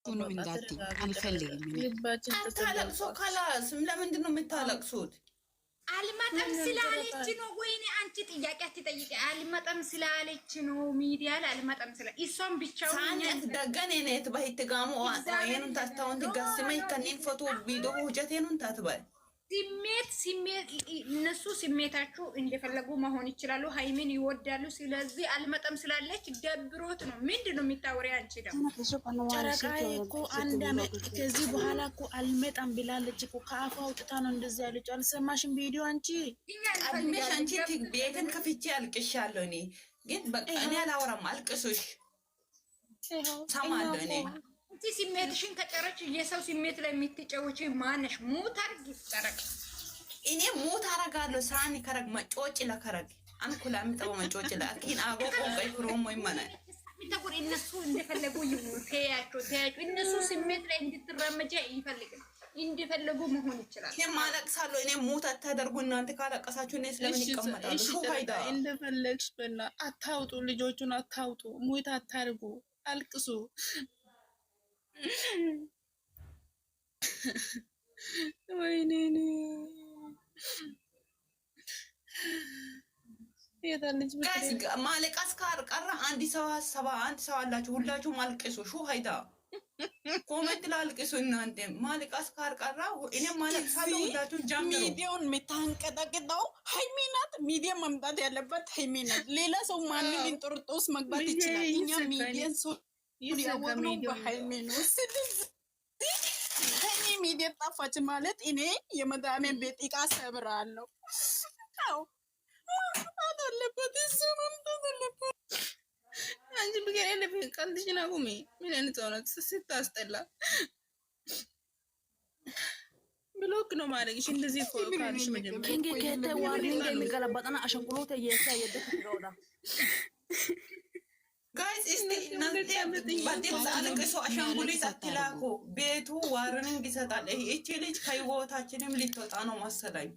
አትሁኑ እንዳትይ አልፈልግም። አታለቅሶ ካላስ ለምንድን ነው የምታለቅሱት? አልመጣም ስላለች ነው። ወይኔ አንቺ ጥያቄ አትጠይቂ። አልመጣም ስላለች ነው ሚዲያ ላይ አልመጣም ስለ እሷም ብቻውን ሳንት ደገኔ ነት በህትጋሙ አይኑን ታስታውን ትጋስመይ ከኔን ፎቶ ቪዲዮ ሁጀቴኑን ታትባይ ስሜት እነሱ ስሜታቸው እንደፈለጉ መሆን ይችላሉ። ሃይሚን ይወዳሉ። ስለዚህ አልመጣም ስላለች ደብሮት ነው። ምንድነው የሚታወሪ? አንቺ ደግሞ ጨረቃዬ እኮ አንድ አመት ከዚህ በኋላ እኮ አልመጣም ብላለች እኮ ከአፏ አውጥታ ነው እንደዚህ ያለችው። አልሰማሽም ቪዲዮ? አንቺ ቀድሜሽ አንቺ ቤትን ከፍቼ አልቅሻለሁ። እኔ ግን በቃ እኔ አላወራም። አልቅሱሽ ሰማለሁ እኔ እንጂ ስሜትሽን ከጨረች የሰው ስሜት ላይ የምትጨውጪ ማነሽ? ሙት አርግ ጨረቅ እኔ ሙት አረጋለሁ። ሳኒ ከረግ መጮጭ ለከረግ አንኩላ ምጠው መጮጭ ለአኪን አጎ ቆይ ፍሮም ወይ ማናይ ምታቁር እነሱ እንደፈለጉ ይሁን። ተያቸው እነሱ ስሜት ላይ እንድትራመጃ ይፈልጋል። እንደፈለጉ መሆን ይችላል። ማለቅሳለሁ እኔ ሙት አታደርጉ። እናንተ ካለቀሳችሁ እኔ ስለምን ይቀመጣሉ? ሹ ፋይዳ እንደፈለግሽ በላ አታውጡ። ልጆቹን አታውጡ። ሙት አታርጉ። አልቅሱ። ወይኔ ማለቃስ ቀረ። አንድ ሰው አላችሁ። ሁላችሁ ማልቅሱ። ሹ ሀይታ ኮሜንት ላልቅሱ። እናንተ ማለቃስ ቀረ። እኔም ማለቅሳለሁ። ሁላችሁ ጀምሩ። ሚዲያውን የምታንቀጠቅጠው ሃይሚ ናት። ሚዲያ መምጣት ያለበት ሃይሚ ናት። ሌላ ሰው ማንም እንጦርጦስ መግባት ይችላል። እኛ ሚዲያን ሰው ያወቅነው በሃይሚ ነው። ሃይሚ ሚዲያ ጠፋች ማለት እኔ የመዳሜን ቤት ዕቃ ሰብራለሁ። አዎ ማምጣት አለበት። እሱ ማምጣት አለበት። አንቺ ብገር ያለብኝ ቀልድሽን አቁሚ። ምን አይነት ሆነት ስታስጠላ። ብሎክ ነው ማድረግሽ። እንደዚህ እኮ ካልሽ መጀመሪያ ከተ ዋርኒንግ የሚገለበጠና አሸንቁሎት የደት ይሮዳ ጋይስ እስቲ እናንተ ባዴት አለቅሶ አሻንጉሊት አትላኩ። ቤቱ ዋርኒንግ ይሰጣል። እቺ ልጅ ከህይወታችንም ልትወጣ ነው መሰለኝ።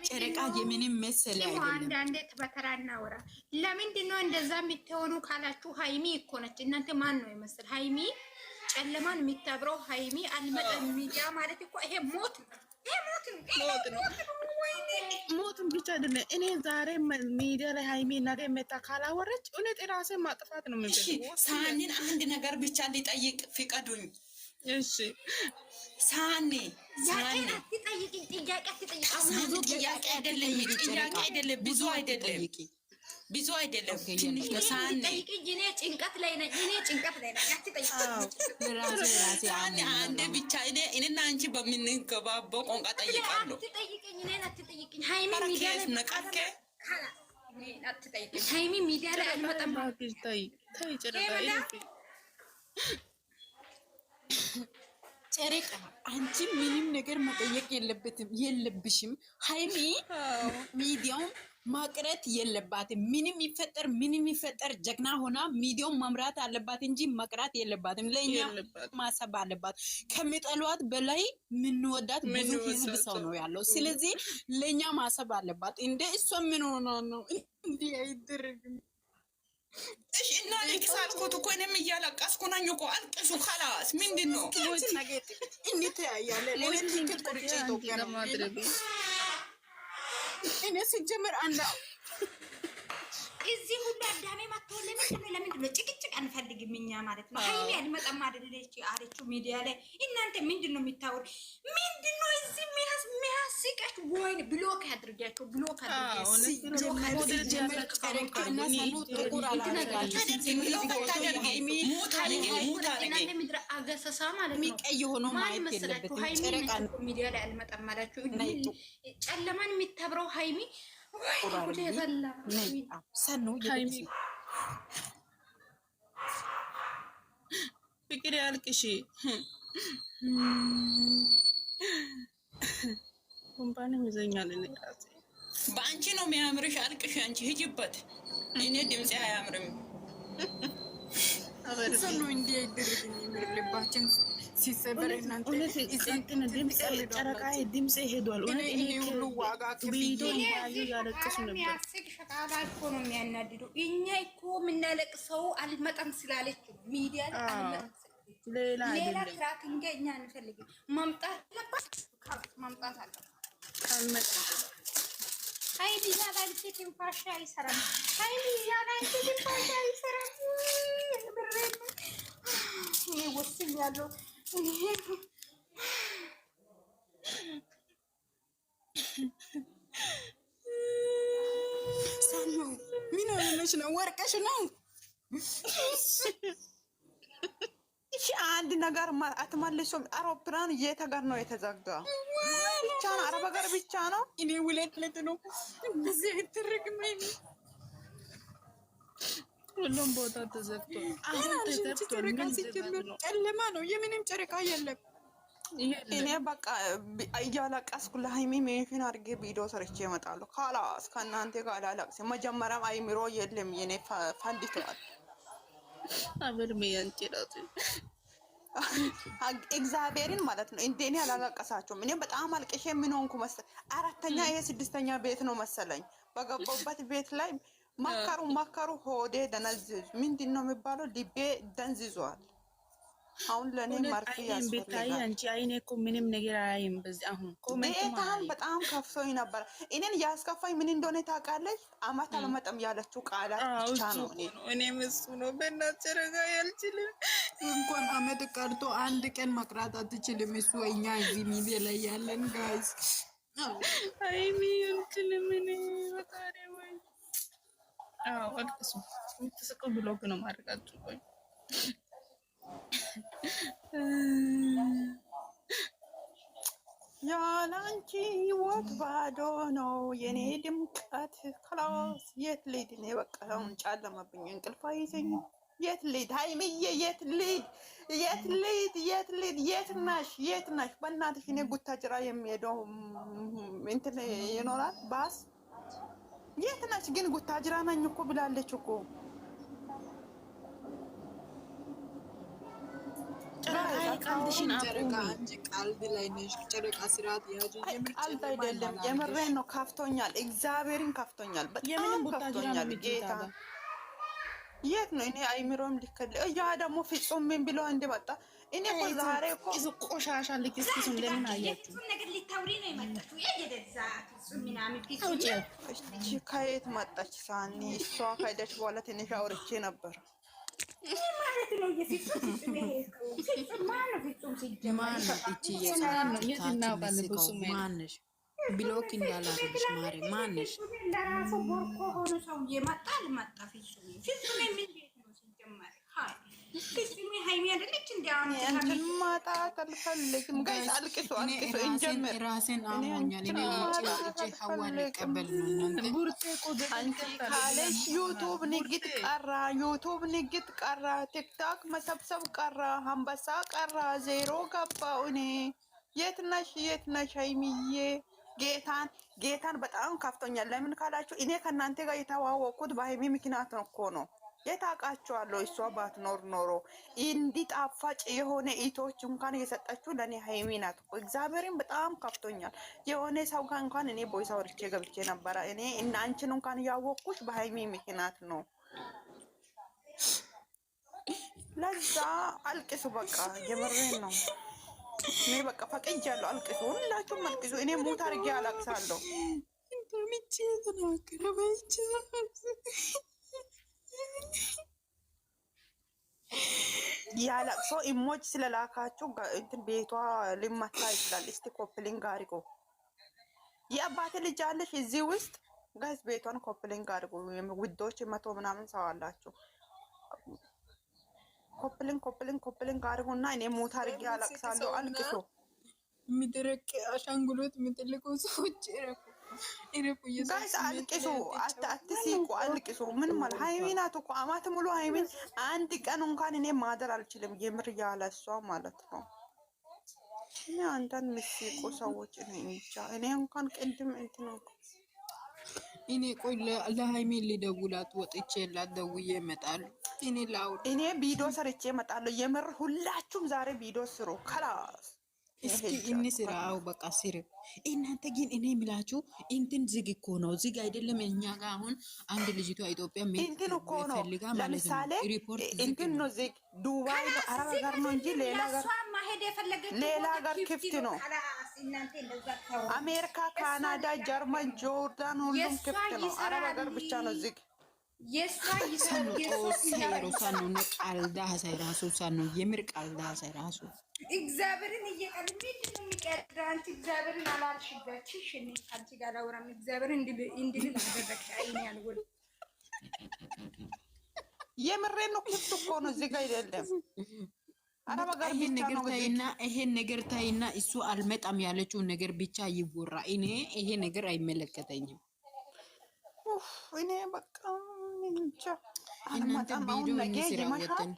ጨረቃ የምንም መሰለ አንዳንዴ በተራ እናወራ። ለምንድን ነው እንደዛ የምትሆኑ ካላችሁ ሃይሚ እኮ ነች። እናንተ ማን ነው ይመስል? ሃይሚ ጨለማን የሚታብረው ሃይሚ አልመጣም ሚዲያ ማለት እኮ ይሄ ሞት ነው። ሞቱን ብቻ አይደለም። እኔ ዛሬ ሚዲያ ላይ ሃይሚ ነገ መታ ካላወረች እውነት ራሴን ማጥፋት ነው የሚፈልገው። ሳኒን አንድ ነገር ብቻ ሊጠይቅ ፍቀዱኝ። እሺ ሳኒ አትጠይቂ። ጥያቄ አይደለም ብዙ አይደለም ትንሽ ለሳኒ እኔ ጭንቀት ላይ ነኝ። ሳኒ አንድ ብቻ እኔና አንቺ በምንገባበው ቋንቋ ጠይቃለሁ። ሃይሚ ሚዲያ ላይ አልመጣም። ጨረቃ አንቺ ምንም ነገር መጠየቅ የለብሽም። ሃይሚ ሚዲያውን ማቅረት የለባትም። ምንም ይፈጠር ጀግና ሆና ሚዲያውን መምራት አለባት እንጂ መቅራት የለባትም። ለእኛ ማሰብ አለባት። ከሚጠሏት በላይ ምንወዳት ብዙ ህዝብ ሰው ነው ያለው። ስለዚህ ለእኛ ማሰብ አለባት። እንደ እሷ ምን ሆና ነው? እንዲህ አይደረግም። እሺ እና ልክስ አልኩት እኮ እኔም እያለቀስኩ ነኝ እኮ። አልቅሱ ካላስ ምንድን ነው? እንዴት ያያለ ለትክክል ቁርጭ ኢትዮጵያ ነው ማድረግ እኔ ሲጀምር አንዳ እዚህ ሁሉ አዳሜ መጥቶ ለምንድን ነው ጭቅጭቅ አንፈልግም እኛ ማለት ነው። ሃይሚ አልመጣም አይደለች አለችው ሚዲያ ላይ። እናንተ ምንድን ነው የሚታወሩ? ምንድን ነው እዚህ የሚያስቀሽ? ወይ ብሎክ አድርጋቸው። አገሰሳ ማለት ነው። የሚቀይ ሆኖ ማየት የለበትም። ጨረቃ ሚዲያ ላይ አልመጣም አላችሁ። ጨለማን የሚታብረው ሃይሚ ፍቅር ያልቅሽ ኮምፓኒ ይዘኛል። በአንቺ ነው የሚያምርሽ። አልቅሽ አንቺ ሂጂበት። እኔ ድምፄ አያምርም። ሰኑ እንዲህ አይደረግም። ልባችን ሲሰበር እናንተ ጨረቃ ድምጽ ሄዷል። እውነት ይሄ ሁሉ ዋጋ ቪዲዮ ከፍዬ ባዩ ያለቅሱ ነበር። የሚያስቅ ሸቃላ እኮ ነው የሚያናድደው። እኛ እኮ የምናለቅሰው አልመጣም ስላለች ሚዲያ ላይ አልመጣም ስላለች ሌላ ሌላ አይደለም። ትራኪንግ እኛ አንፈልግም። ማምጣት አለባት ማምጣት አለባት። ሀይል እያላንቺ ትንፋሽ አይሰራም። ሀይል እያላንቺ ትንፋሽ አይሰራም። ብሬን እኔ ወስኛለሁ። ሳኑ ምን ሆነሽ ነው? ወርቀሽ ነው? እሺ አንድ ነገር አትመልሱም። አውሮፕላን የት ሀገር ነው የተዘጋ? ብቻ ነው አረብ ሀገር ብቻ ነው። እኔ ሁለት ለት ነው እንደዚህ አይተረግም። ሁሉም ቦታ ተዘግቷል። አሁን ተዘግቷል። ምን ሲጀምር ጨለማ ነው። የምንም ጨረቃ የለም። እኔ በቃ እያለቀስኩ ለሀይሚ ሜንሽን አድርጌ ቪዲዮ ሰርቼ እመጣለሁ። ካላስ ከእናንተ ጋር አላለቅስም። መጀመሪያም አይምሮ የለም የኔ ፈንድተዋል። አብር ሚያንጭራት እግዚአብሔርን ማለት ነው። እንደኔ አላለቀሳችሁም። እኔ በጣም አልቅሼ ምን ሆንኩ መሰለኝ? አራተኛ ይሄ ስድስተኛ ቤት ነው መሰለኝ። በገባበት ቤት ላይ መከሩ ሆዴ ደነዝዝ ምንድን ነው የሚባለው? ልቤ ደንዝዟል። አሁን ለኔ መርፌ ያስፈልጋል። አንቺ አይኔ እኮ ምንም ነገር አያይም። በዚህ አሁን በጣም በጣም ከፍቶኝ ነበር። እኔን ያስከፋኝ ምን እንደሆነ ታውቃለች? አመት አልመጣም ያለችው ቃላት ብቻ ነው። እኔም እሱ ነው በእናትህ ጨረቃ ያልችልም። እንኳን አመት ቀርቶ አንድ ቀን መቅራት አትችልም። እሱ እኛ እዚህ ሚዲያ ላይ ያለን ጋይስ አይሚ ያልችልም። እኔ በታሪ ወይ አልቅሱ የምትስቁ ብሎግ ነው ማድረጋችሁ። ቆይ ያላንቺ ህይወት ባዶ ነው የኔ ድምቀት። ክላስ የት ልሂድ? እኔ በቃ አሁን ጨለመብኝ፣ እንቅልፍ አይዘኝም። የት ልሂድ ሀይሚዬ? የት ልሂድ? የት ልሂድ? የት ልሂድ? የት ነሽ? የት ነሽ? በእናትሽ እኔ ጉታጅራ የሚሄደው እንትን ይኖራል ባስ። የት ነሽ ግን? ጉታጅራ ነኝ እኮ ብላለች እኮ። ጨረቃ እንጂ ቀልድ ላይ ነሽ። ጨረቃ ስርዓት ያዙ። ቀልድ አይደለም፣ የምሬን ነው። ከፍቶኛል፣ እግዚአብሔርን ከፍቶኛል፣ በጣም ከፍቶኛል። ጌታ የት ነው? እኔ አይምሮም ሊከል ያ ደግሞ ፍጹም ምን ብሎ እንደመጣ እኔ እኮ ዛሬ እኮ ቆሻሻ ልክስክስ እንደምን አያችሁ ነገር ሊታውሪ ነው የመጣችው። የደዛ ፍጹም ምናምን እቺ ከየት መጣች? ሳኒ እሷ ከሄደች በኋላ ትንሽ አውርቼ ነበር። ማለት ነው የፍጹም ማነሽ? ብሎክ እንዳላረግሽ ማሪ ማነሽ? ለራሱ ቦርኮ ሆኖ ሰው የመጣ አልመጣ ፍጹም ምን ቤት ነው ሲጀመር? ሃይ ፍጹም ሃይሚ አይደለች እንዴ? እንትን ማጣት አልፈልግም። ጋይስ አልቅሱ አልቅሱ እንጀምር። ራሴን አሞኛል። እኔ እቺ ሐዋን ልቀበል ነው እናንተ ቡርቴ ቆደ አንቺ ካለሽ ዩቱብ ንግድ ቀራ፣ ዩቱብ ንግድ ቀራ፣ ቲክቶክ መሰብሰብ ቀራ፣ አንበሳ ቀራ፣ ዜሮ ገባው። እኔ የት ነሽ? የት ነሽ ሀይሚዬ? ጌታን በጣም ከፍቶኛል። ለምን ካላችሁ እኔ ከእናንተ ጋር የተዋወቅኩት በሀይሚ ምክንያት ነው እኮ ነው። የታውቃችኋለሁ። እሷ ባትኖር ኖሮ እንዲህ ጣፋጭ የሆነ ኢቶች እንኳን እየሰጠችው ለእኔ ሀይሚ ናት እኮ። እግዚአብሔርን በጣም ከፍቶኛል። የሆነ ሰው ጋር እንኳን እኔ ቦይሳ ወርቼ ገብቼ ነበረ። እኔ እና አንቺን እንኳን እያወቅኩሽ በሀይሚ ምክንያት ነው። ለዛ አልቅሱ በቃ፣ የምሬን ነው። እኔ በቃ ፈቅጃለሁ። አልቅሱ፣ ሁላችሁም አልቅሱ። እኔ ሙት አድርጌ አለቅሳለሁ። ያለቅሶ ኢሞጅ ስለላካችሁ እንትን ቤቷ ሊመታ ይችላል። እስቲ ኮፕሊንግ አድርጎ የአባቴ ልጅ አለሽ እዚህ ውስጥ ጋይስ፣ ቤቷን ኮፕሊንግ አድርጎ ውዶች፣ 100 ምናምን ሰው አላችሁ። ኮፕሊንግ አድርጎና እኔ ሞት አድርጌ አለቅሳለሁ። አልቅሶ የሚደረቅ አሻንጉሎት የሚጥልቁ ሰዎች ጋይስ አልቅሱ፣ አትሲቁ፣ አልቅሱ። ምን ማለት ሀይሚ ናት እኮ አማት ሙሉ ሀይሚን አንድ ቀን እንኳን እኔ ማደር አልችልም። የምር ያለ እሷ ማለት ነው። እኔ አንዳንድ ምስቁ ሰዎች እኔ እንጃ። እኔ እንኳን ቅድም እንትን እኔ ቆይ ለሃይሚ ልደውላት ወጥቼላት ደውዬ እመጣለሁ። እኔ ላውድ እኔ ቪዲዮ ሰርቼ እመጣለሁ። የምር ሁላችሁም ዛሬ ቪዲዮ ስሩ። ከላስ እስኪ እንስራው በቃ ስር። እናንተ ግን እኔ የሚላችሁ እንትን ዝግ እኮ ነው። ዝግ አይደለም። እኛ ጋር አሁን አንድ ልጅቷ ኢትዮጵያ እንትን እኮ ነው። ፈልጋ ማለት ለምሳሌ ነው ሪፖርት እንትን ነው ዝግ። ዱባይ ነው አረብ ሀገር ነው እንጂ ሌላ ሀገር ክፍት ነው። አሜሪካ፣ ካናዳ፣ ጀርመን፣ ጆርዳን ሁሉም ክፍት ነው። አረብ ሀገር ብቻ ነው ዝግ። ሳኑ ቀልዳ ሳይራሱ ሳኑ የምር ቀልዳ ሳይራሱ እግዚአብሔርን እየቀልድ ነው የሚቀርዳ አንቺ እግዚአብሔርን አላልሽበትሽ እኔ አንቺ ጋር አውራም እግዚአብሔርን እንድል አደረግሽ። አይኔ ያልወል የምሬን ነው። ክፍት እኮ ነው ዝግ አይደለም። አረብ ሀገር ብቻ ነው ታይና ይሄን ነገር ታይና እሱ አልመጣም ያለችው ነገር ብቻ ይወራ። እኔ ይሄ ነገር አይመለከተኝም። እኔ በቃ እንጃ አልመጣም። አሁን ነገ ይመሻል።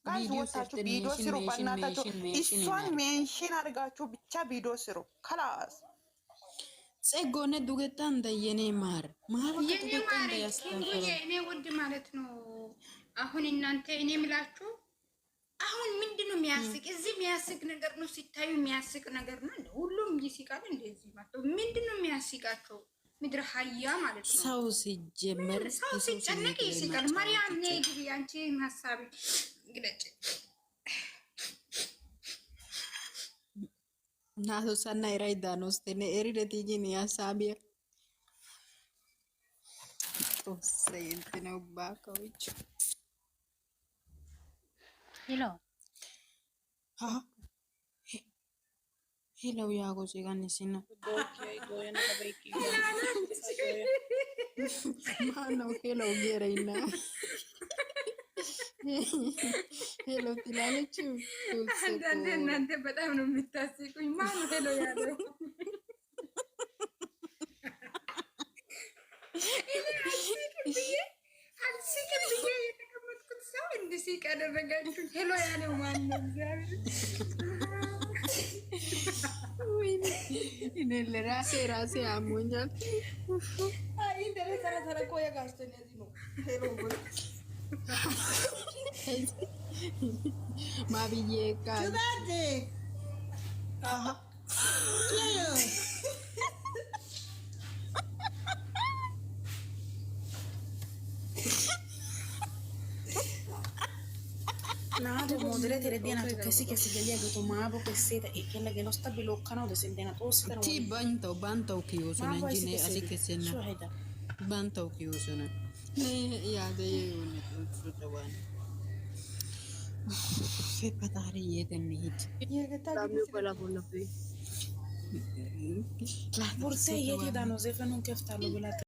ጋይስ ወጣችሁ ቪዲዮ ስሩ። በእናታችሁ እሷን ሜንሽን አድርጋችሁ ብቻ ቪዲዮ ስሩ። ከላስ ጸጎነ ዱገታ እንደየኔ ማር ዱገታ እንደያስተፈረ እኔ ውድ ማለት ነው። አሁን እናንተ እኔ ምላችሁ አሁን ምንድነው የሚያስቅ? እዚህ የሚያስቅ ነገር ነው ሲታዩ የሚያስቅ ነገር ነው። ሁሉም ይስቃል። እንደዚህ ማለት ምንድነው የሚያስቃቸው? ምድር ሀያ ማለት ነው። ሰው ሲጀመር ሰው ሲጨነቅ ይስቃል። ማርያም ነይ ግቢ አንቺ ሀሳብ ግለጭ ናቶ ሰና ይራይዳ ነው ስቴነ ኤሪደቲ ግን ያሳቢያ ቶሰይንት ነው ባካዎች ሄሎ ሄሎ ያጎ ሲጋነሲና ማነው ሄሎ ጌረይና ሄሎ ትላለችው። አንዳንዴ እናንተ በጣም ነው የምታስቁኝ። ማን ሄሎ ያለው አልስቅም ብዬ የተቀመጥኩት ሰው እንድስቅ ያደረጋችሁ ሄሎ ያለው ማን ነው? እኔ ለራሴ አሞኛል። ማብዬ ቃል Nato modere teredena che si gli ha detto ma che seta e che la che lo sta bloccando da sentena tosta ti bantau chiuso non gine asi che se ne bantau chiuso ne ya de ne tutto wan fe patari yete nit forse gli danno se fanno che stanno